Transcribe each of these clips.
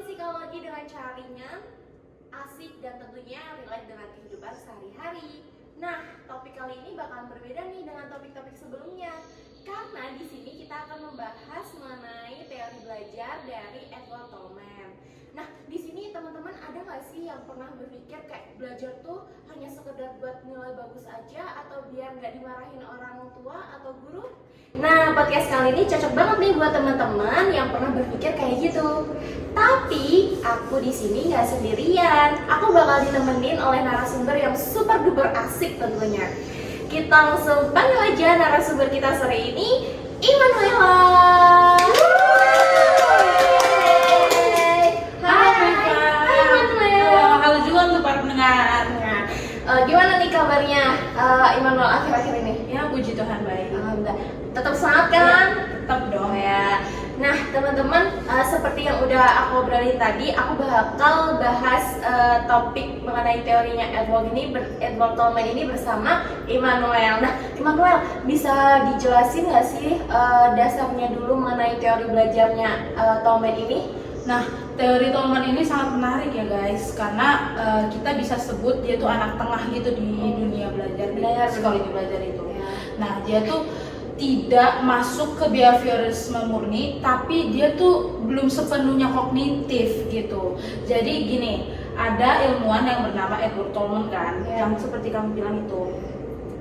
psikologi dengan cara ringan, asik, dan tentunya relate dengan kehidupan sehari-hari. Nah, topik kali ini bakalan berbeda nih dengan topik-topik sebelumnya. Karena di sini kita akan membahas mengenai teori belajar dari Edward Tolman. Nah, di sini teman-teman ada nggak sih yang pernah berpikir kayak belajar tuh hanya sekedar buat nilai bagus aja atau biar nggak dimarahin orang tua atau guru? Nah, podcast kali ini cocok banget nih buat teman-teman yang pernah berpikir kayak gitu. Tapi aku di sini nggak sendirian. Aku bakal ditemenin oleh narasumber yang super duper asik tentunya. Kita langsung panggil aja narasumber kita sore ini, Immanuella. Halo juga untuk para pendengar. Gimana nih kabarnya Immanuel akhir-akhir ini? Ya, puji Tuhan baik. Alhamdulillah. Tetap semangat kan? Tetap dong. Ya. Nah, teman-teman, seperti yang udah aku obrolin tadi, aku bakal bahas topik mengenai teorinya Edward Tolman ini bersama Immanuel. Nah, Immanuel, bisa dijelasin nggak sih dasarnya dulu mengenai teori belajarnya Tolman ini? Nah, teori Tolman ini sangat menarik ya guys, karena kita bisa sebut dia tuh anak tengah gitu di dunia belajar, di psikologi belajar itu. Nah, dia tuh tidak masuk ke behaviorisme murni, tapi dia tuh belum sepenuhnya kognitif gitu. Jadi gini, ada ilmuwan yang bernama Edward Tolman kan, yang seperti kamu bilang itu.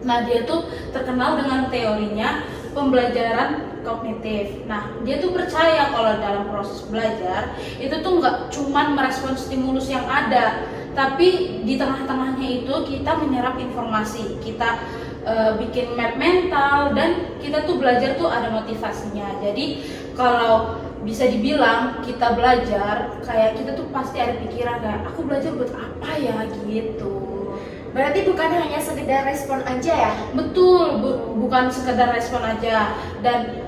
Nah, dia tuh terkenal dengan teorinya pembelajaran kognitif. Nah, dia tuh percaya kalau dalam proses belajar itu tuh nggak cuman merespon stimulus yang ada, tapi di tengah-tengahnya itu kita menyerap informasi, kita bikin map mental, dan kita tuh belajar tuh ada motivasinya. Jadi kalau bisa dibilang kita belajar, kayak kita tuh pasti ada pikiran kayak aku belajar buat apa ya gitu. Berarti bukan hanya sekedar respon aja ya? Betul, bukan sekedar respon aja. Dan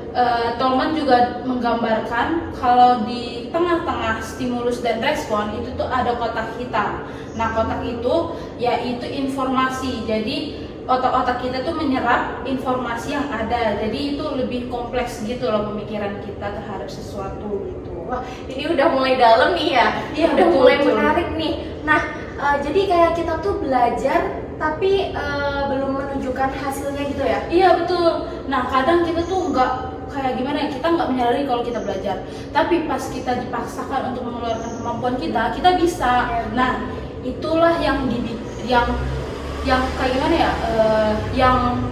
Tolman juga menggambarkan kalau di tengah-tengah stimulus dan respon itu tuh ada kotak hitam. Nah, kotak itu yaitu informasi. Jadi otak-otak kita tuh menyerap informasi yang ada. Jadi itu lebih kompleks gitu loh pemikiran kita terhadap sesuatu gitu. Wah, ini udah mulai dalam nih ya? Iya, udah betul, mulai betul. menarik nih. Nah, jadi kayak kita tuh belajar tapi belum menunjukkan hasilnya gitu ya? Iya, betul. Nah, kadang kita tuh nggak kayak gimana ya, kita nggak menyadari kalau kita belajar. Tapi pas kita dipaksakan untuk mengeluarkan kemampuan kita bisa. Nah, itulah yang kayak gimana ya, yang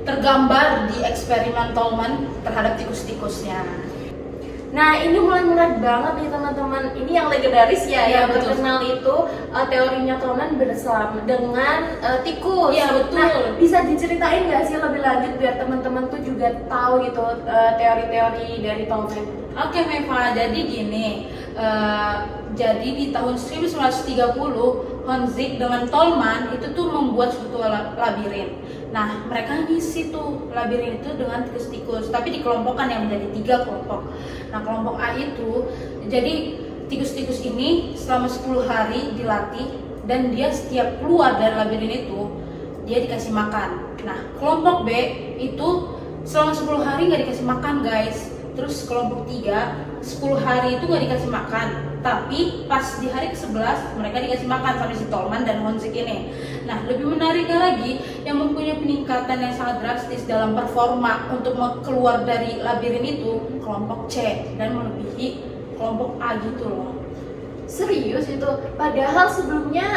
tergambar di eksperimen Tolman terhadap tikus-tikusnya. Nah, ini mulai menarik banget nih teman-teman. Ini yang legendaris ya, Iya, yang betul. terkenal itu teorinya Tolman bersama dengan tikus. Iya, betul. Nah, bisa diceritain nggak sih lebih lanjut biar teman-teman tuh juga tahu gitu teori-teori dari Tolman? Oke Meva, jadi gini, jadi di tahun 1930 Honzik dengan Tolman itu tuh membuat suatu labirin. Nah, mereka ngisi tuh labirin itu dengan tikus-tikus, tapi dikelompokkan yang menjadi 3 kelompok. Nah, kelompok A itu, jadi tikus-tikus ini selama 10 hari dilatih, dan dia setiap keluar dari labirin itu dia dikasih makan. Nah, kelompok B itu selama 10 hari nggak dikasih makan guys. Terus kelompok 3 10 hari itu nggak dikasih makan, tapi pas di hari ke-11 mereka dikasih makan sama si Tolman dan Honzik ini. Nah, lebih menariknya lagi, yang mempunyai peningkatan yang sangat drastis dalam performa untuk keluar dari labirin itu kelompok C, dan melebihi kelompok A gitu loh. Serius itu? Padahal sebelumnya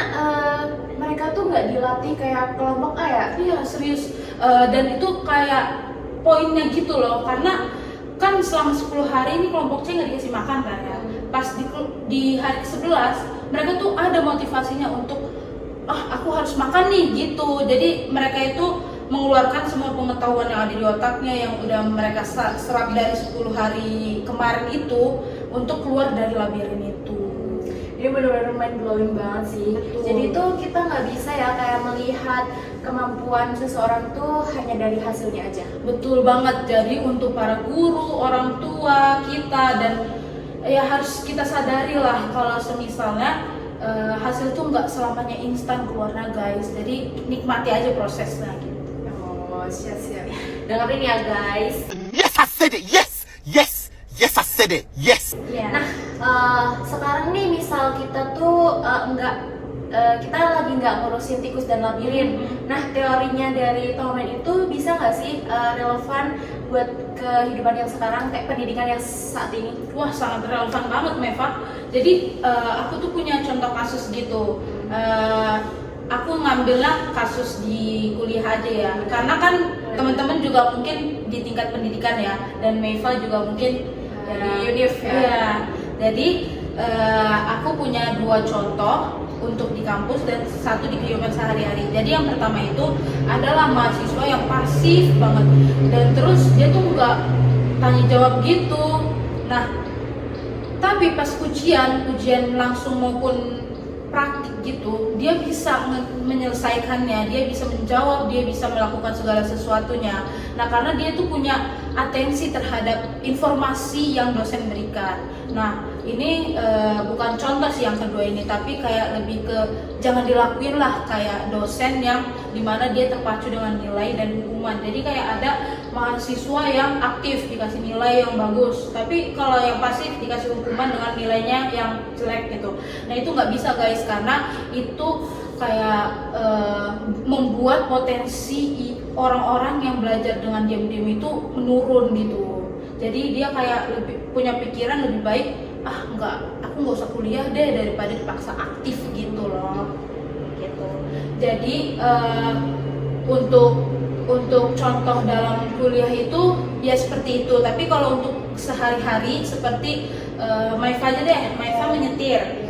mereka tuh nggak dilatih kayak kelompok A ya? Iya, serius. Dan itu kayak poinnya gitu loh, karena kan selama 10 hari ini kelompok C nggak dikasih makan kan ya. Pas di hari ke-11 mereka tuh ada motivasinya untuk aku harus makan nih gitu. Jadi mereka itu mengeluarkan semua pengetahuan yang ada di otaknya yang udah mereka serap dari 10 hari kemarin itu untuk keluar dari labirin itu. Ini benar-benar mind blowing banget sih. Betul. Jadi tuh kita nggak bisa ya kayak melihat kemampuan seseorang tuh hanya dari hasilnya aja. Betul banget. Jadi untuk para guru, orang tua kita, dan ya harus kita sadari lah kalau semisalnya hasil tuh nggak selamanya instan keluarnya guys. Jadi nikmati aja prosesnya gitu. Oh, siap-siap. Dengerin ya guys. Yes, I said it. Yes, yes, Yes, I said it. Yes. Iya. Nah, sekarang nih misal kita tuh kita lagi nggak ngurusin tikus dan labirin. Nah, teorinya dari Tolman itu bisa nggak sih relevan buat kehidupan yang sekarang, kayak pendidikan yang saat ini? Wah, sangat relevan banget Meva. Jadi aku tuh punya contoh kasus gitu. Aku ngambilnya kasus di kuliah aja ya, karena kan teman-teman juga mungkin di tingkat pendidikan ya, dan Meva juga mungkin Dari dari Univ ya. ya. Jadi aku punya 2 contoh untuk di kampus dan satu di kehidupan sehari-hari. Jadi yang pertama itu adalah mahasiswa yang pasif banget, dan terus dia tuh nggak tanya jawab gitu. Nah, tapi pas ujian langsung maupun praktik gitu, dia bisa menyelesaikannya, dia bisa menjawab, dia bisa melakukan segala sesuatunya. Nah, karena dia tuh punya atensi terhadap informasi yang dosen berikan. Nah, ini bukan contoh sih yang kedua ini, tapi kayak lebih ke jangan dilakuin lah kayak dosen yang dimana dia terpacu dengan nilai dan hukuman. Jadi kayak ada mahasiswa yang aktif dikasih nilai yang bagus, tapi kalau yang pasif dikasih hukuman dengan nilainya yang jelek gitu. Nah, itu nggak bisa guys, karena itu kayak membuat potensi orang-orang yang belajar dengan diam-diam itu menurun gitu. Jadi dia kayak lebih punya pikiran lebih baik, aku nggak usah kuliah deh daripada dipaksa aktif gitu loh, gitu. Jadi untuk contoh dalam kuliah itu ya seperti itu. Tapi kalau untuk sehari-hari seperti Maifa aja deh, Maifa menyetir.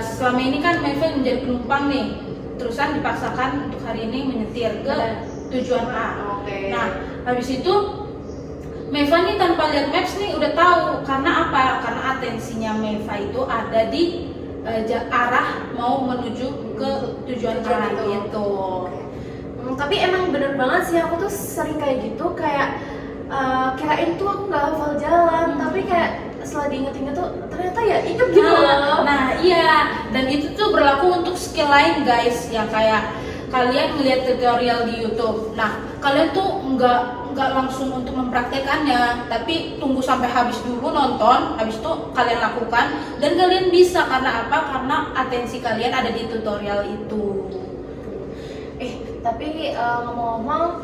Selama ini kan Maifa menjadi penumpang nih, terusan dipaksakan untuk hari ini menyetir ke tujuan A. Oke. Nah, habis itu Maifa nih tanpa lihat maps nih udah tahu. Karena apa? Karena atensinya Maifa itu ada di arah mau menuju ke tujuan A gitu. Tapi emang bener banget sih, aku tuh sering kayak gitu, kayak kirain tuh aku nggak hafal jalan, tapi kayak setelah diinget-inget tuh ternyata ya inget gitu loh. Nah iya, dan itu tuh berlaku untuk skill lain guys, yang kayak kalian melihat tutorial di YouTube. Nah, kalian tuh nggak langsung untuk mempraktekannya, tapi tunggu sampai habis dulu nonton, habis itu kalian lakukan dan kalian bisa. Karena apa? Karena atensi kalian ada di tutorial itu. Tapi ngomong-ngomong,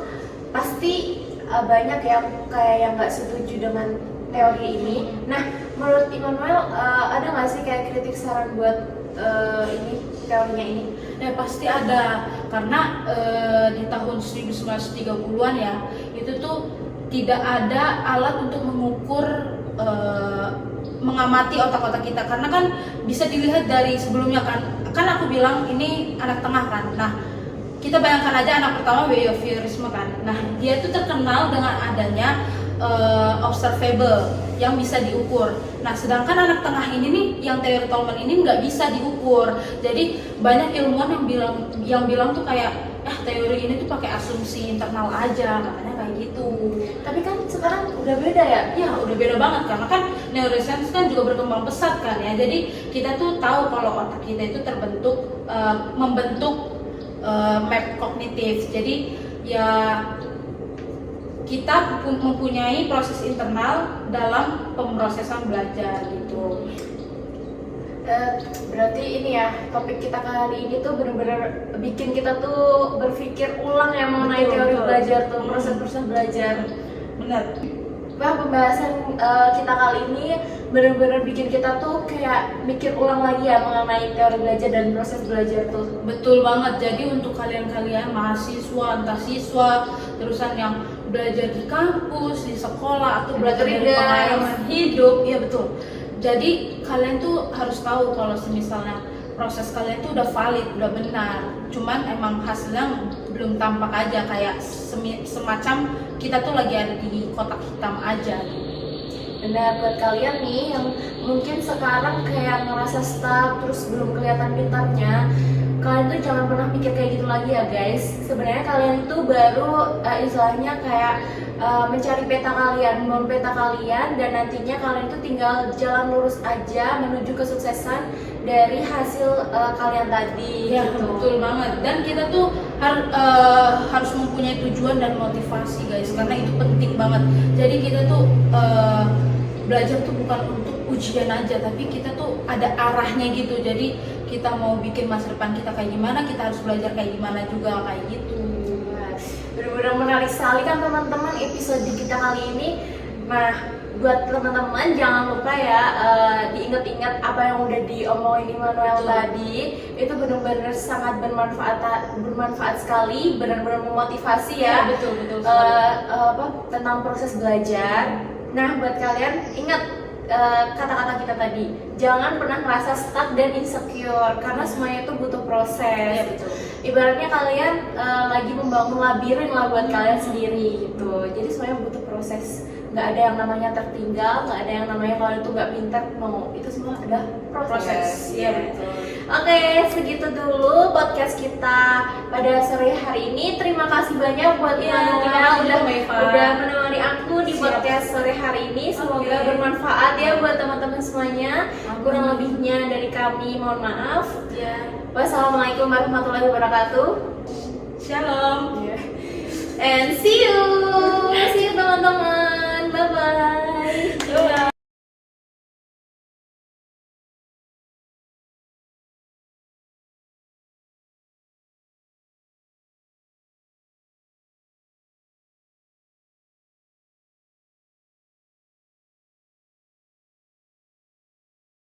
pasti banyak ya kayak yang nggak setuju dengan teori ini. Nah, menurut Immanuel ada nggak sih kayak kritik saran buat ini teorinya ini? Ya pasti ada, karena di tahun 1930-an ya, itu tuh tidak ada alat untuk mengukur mengamati otak-otak kita. Karena kan bisa dilihat dari sebelumnya kan aku bilang ini anak tengah kan. Nah, kita bayangkan aja anak pertama behaviorisme kan. Nah, dia tuh terkenal dengan adanya observable yang bisa diukur. Nah, sedangkan anak tengah ini nih, yang teori Tolman ini nggak bisa diukur. Jadi banyak ilmuwan yang bilang tuh kayak teori ini tuh pakai asumsi internal aja, katanya kayak gitu. Tapi kan sekarang udah beda ya? Ya udah beda banget, karena kan neuroscience kan juga berkembang pesat kan ya. Jadi kita tuh tahu kalau otak kita itu membentuk map kognitif. Jadi ya kita mempunyai proses internal dalam pemrosesan belajar gitu. Berarti ini ya, topik kita kali ini tuh benar-benar bikin kita tuh berpikir ulang ya mengenai teori belajar tuh, proses-proses belajar. Benar. Wah, pembahasan kita kali ini benar-benar bikin kita tuh kayak mikir ulang lagi ya mengenai teori belajar dan proses belajar tuh. Betul banget. Jadi untuk kalian-kalian mahasiswa, entah siswa, terusan yang belajar di kampus, di sekolah, atau belajar dari pengalaman hidup, ya betul. Jadi kalian tuh harus tahu kalau misalnya proses kalian tuh udah valid, udah benar. Cuman emang hasilnya belum tampak aja, kayak semacam kita tuh lagi ada di kotak hitam aja. Benar, buat kalian nih yang mungkin sekarang kayak ngerasa stuck terus belum kelihatan pintarnya, kalian tuh jangan pernah mikir kayak gitu lagi ya guys. Sebenarnya kalian tuh baru istilahnya kayak mencari peta kalian, membangun peta kalian, dan nantinya kalian tuh tinggal jalan lurus aja menuju kesuksesan dari hasil kalian tadi. Ya gitu. betul banget. Dan kita tuh harus mempunyai tujuan dan motivasi guys, karena itu penting banget. Jadi kita tuh belajar tuh bukan untuk ujian aja, tapi kita tuh ada arahnya gitu. Jadi kita mau bikin masa depan kita kayak gimana, kita harus belajar kayak gimana juga, kayak gitu. Benar-benar menarik sekali kan teman-teman episode kita kali ini. Nah, buat teman-teman jangan lupa ya diingat-ingat apa yang udah diomongin Immanuel tadi. Itu benar-benar sangat bermanfaat sekali, benar-benar memotivasi ya. Betul Tentang proses belajar. Nah, buat kalian ingat kata-kata kita tadi, jangan pernah merasa stuck dan insecure karena semuanya itu butuh proses. betul. Ibaratnya kalian lagi membangun labirin lah buat kalian sendiri gitu. Jadi semuanya butuh proses. Nggak ada yang namanya tertinggal, nggak ada yang namanya kalau itu nggak pintar, no. Itu semua ada proses. Iya betul. Oke, segitu dulu podcast kita pada sore hari ini. Terima kasih banyak buat Immanuel udah menemani aku di podcast sore hari ini. Semoga bermanfaat ya buat teman-teman semuanya. Kurang lebihnya dari kami mohon maaf. Wassalamualaikum warahmatullahi wabarakatuh. Shalom. And see